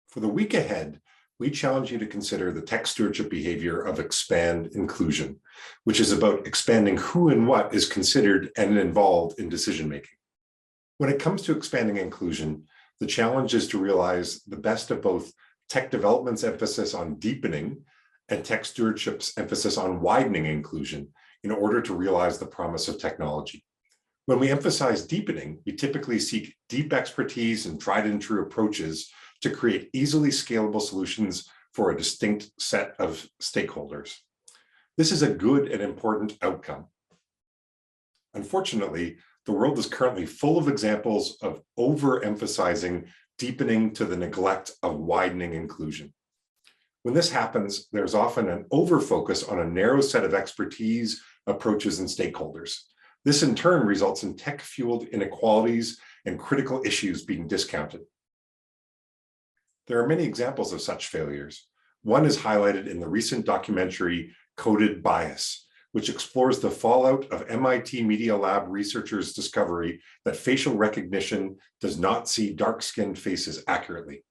For the week ahead, we challenge you to consider the tech stewardship behavior of expand inclusion, which is about expanding who and what is considered and involved in decision-making. When it comes to expanding inclusion, the challenge is to realize the best of both tech development's emphasis on deepening and tech stewardship's emphasis on widening inclusion in order to realize the promise of technology. When we emphasize deepening, we typically seek deep expertise and tried and true approaches to create easily scalable solutions for a distinct set of stakeholders. This is a good and important outcome. Unfortunately, the world is currently full of examples of overemphasizing deepening to the neglect of widening inclusion. When this happens, there's often an overfocus on a narrow set of expertise, approaches, and stakeholders. This in turn results in tech-fueled inequalities and critical issues being discounted. There are many examples of such failures. One is highlighted in the recent documentary Coded Bias, which explores the fallout of MIT Media Lab researchers' discovery that facial recognition does not see dark-skinned faces accurately.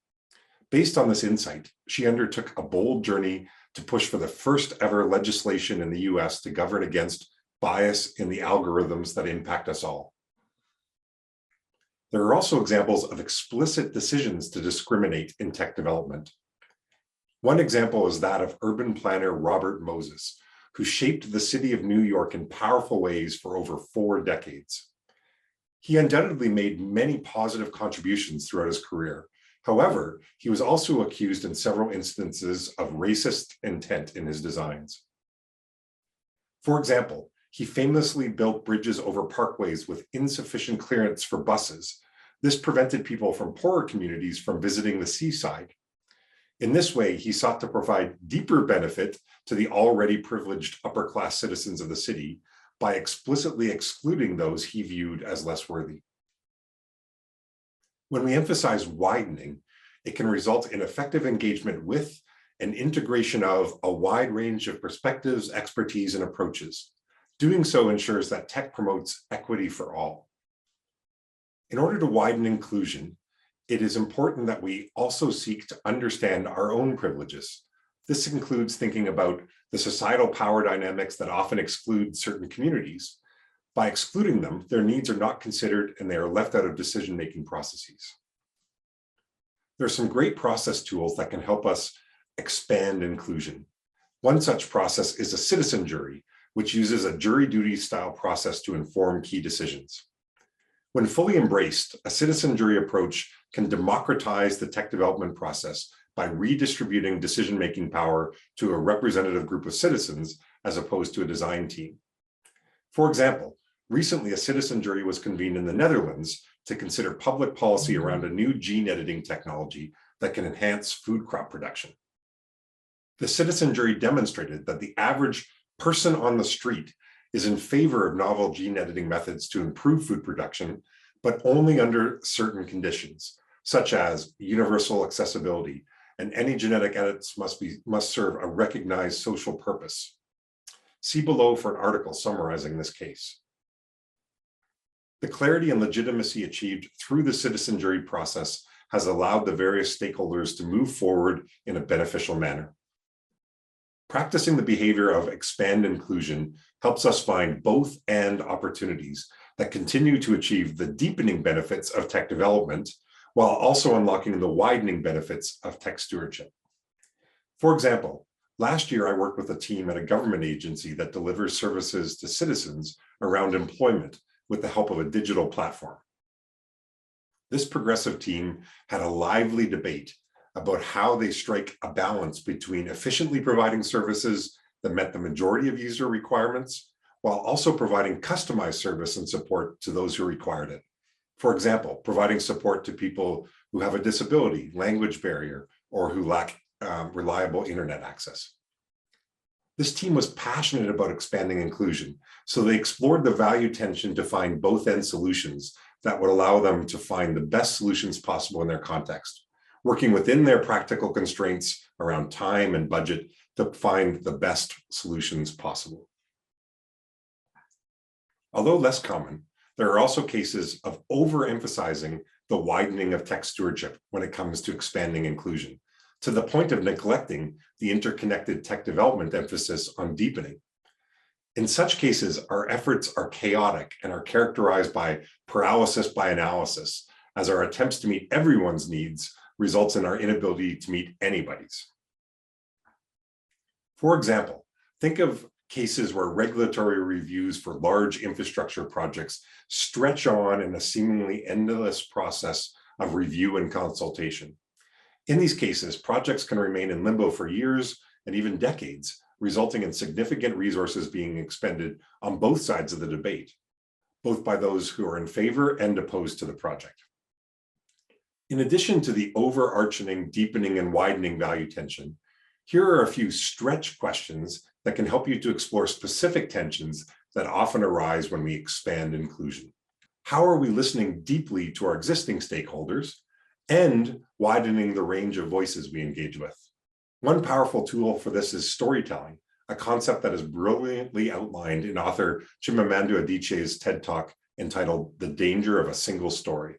Based on this insight, she undertook a bold journey to push for the first ever legislation in the US to govern against bias in the algorithms that impact us all. There are also examples of explicit decisions to discriminate in tech development. One example is that of urban planner Robert Moses, who shaped the city of New York in powerful ways for over 4 decades. He undoubtedly made many positive contributions throughout his career. However, he was also accused in several instances of racist intent in his designs. For example, he famously built bridges over parkways with insufficient clearance for buses. This prevented people from poorer communities from visiting the seaside. In this way, he sought to provide deeper benefit to the already privileged upper-class citizens of the city by explicitly excluding those he viewed as less worthy. When we emphasize widening, it can result in effective engagement with and integration of a wide range of perspectives, expertise, and approaches. Doing so ensures that tech promotes equity for all. In order to widen inclusion, it is important that we also seek to understand our own privileges. This includes thinking about the societal power dynamics that often exclude certain communities. By excluding them, their needs are not considered and they are left out of decision-making processes. There are some great process tools that can help us expand inclusion. One such process is a citizen jury, which uses a jury duty style process to inform key decisions. When fully embraced, a citizen jury approach can democratize the tech development process by redistributing decision-making power to a representative group of citizens as opposed to a design team. For example, recently a citizen jury was convened in the Netherlands to consider public policy around a new gene editing technology that can enhance food crop production. The citizen jury demonstrated that the average person on the street is in favor of novel gene editing methods to improve food production, but only under certain conditions, such as universal accessibility, and any genetic edits must serve a recognized social purpose. See below for an article summarizing this case. The clarity and legitimacy achieved through the citizen jury process has allowed the various stakeholders to move forward in a beneficial manner. Practicing the behavior of expand inclusion helps us find both and opportunities that continue to achieve the deepening benefits of tech development while also unlocking the widening benefits of tech stewardship. For example, last year I worked with a team at a government agency that delivers services to citizens around employment with the help of a digital platform. This progressive team had a lively debate about how they strike a balance between efficiently providing services that met the majority of user requirements, while also providing customized service and support to those who required it. For example, providing support to people who have a disability, language barrier, or who lack reliable internet access. This team was passionate about expanding inclusion, so they explored the value tension to find both-end solutions that would allow them to find the best solutions possible in their context, working within their practical constraints around time and budget to find the best solutions possible. Although less common, there are also cases of overemphasizing the widening of tech stewardship when it comes to expanding inclusion, to the point of neglecting the interconnected tech development emphasis on deepening. In such cases, our efforts are chaotic and are characterized by paralysis by analysis, as our attempts to meet everyone's needs results in our inability to meet anybody's. For example, think of cases where regulatory reviews for large infrastructure projects stretch on in a seemingly endless process of review and consultation. In these cases, projects can remain in limbo for years and even decades, resulting in significant resources being expended on both sides of the debate, both by those who are in favor and opposed to the project. In addition to the overarching, deepening, and widening value tension, here are a few stretch questions that can help you to explore specific tensions that often arise when we expand inclusion. How are we listening deeply to our existing stakeholders and widening the range of voices we engage with? One powerful tool for this is storytelling, a concept that is brilliantly outlined in author Chimamanda Adichie's TED Talk entitled "The Danger of a Single Story."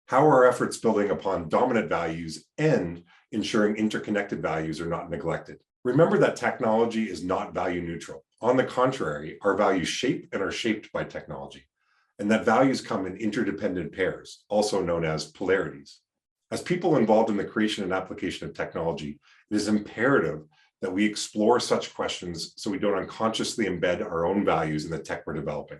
How are our efforts building upon dominant values and ensuring interconnected values are not neglected? Remember that technology is not value neutral. On the contrary, our values shape and are shaped by technology, and that values come in interdependent pairs, also known as polarities. As people involved in the creation and application of technology, it is imperative that we explore such questions so we don't unconsciously embed our own values in the tech we're developing.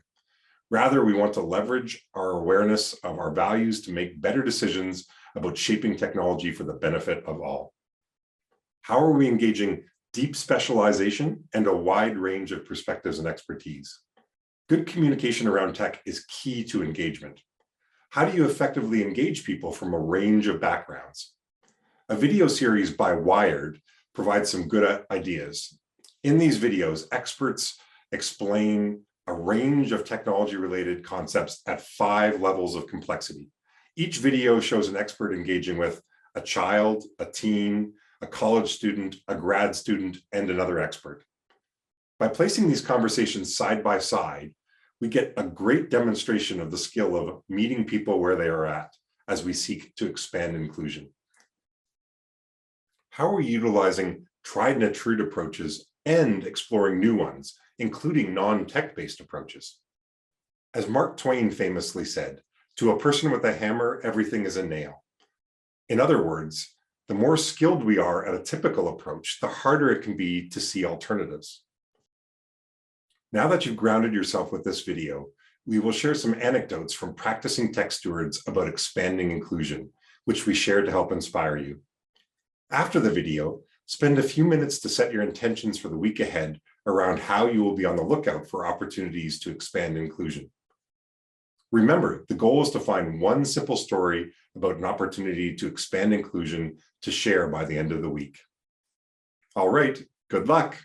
Rather, we want to leverage our awareness of our values to make better decisions about shaping technology for the benefit of all. How are we engaging deep specialization and a wide range of perspectives and expertise? Good communication around tech is key to engagement. How do you effectively engage people from a range of backgrounds? A video series by Wired provides some good ideas. In these videos, experts explain a range of technology-related concepts at 5 levels of complexity. Each video shows an expert engaging with a child, a teen, a college student, a grad student, and another expert. By placing these conversations side by side, we get a great demonstration of the skill of meeting people where they are at as we seek to expand inclusion. How are we utilizing tried and true approaches and exploring new ones, including non-tech-based approaches? As Mark Twain famously said, "To a person with a hammer, everything is a nail." In other words, the more skilled we are at a typical approach, the harder it can be to see alternatives. Now that you've grounded yourself with this video, we will share some anecdotes from practicing tech stewards about expanding inclusion, which we share to help inspire you. After the video, spend a few minutes to set your intentions for the week ahead around how you will be on the lookout for opportunities to expand inclusion. Remember, the goal is to find one simple story about an opportunity to expand inclusion to share by the end of the week. All right, good luck.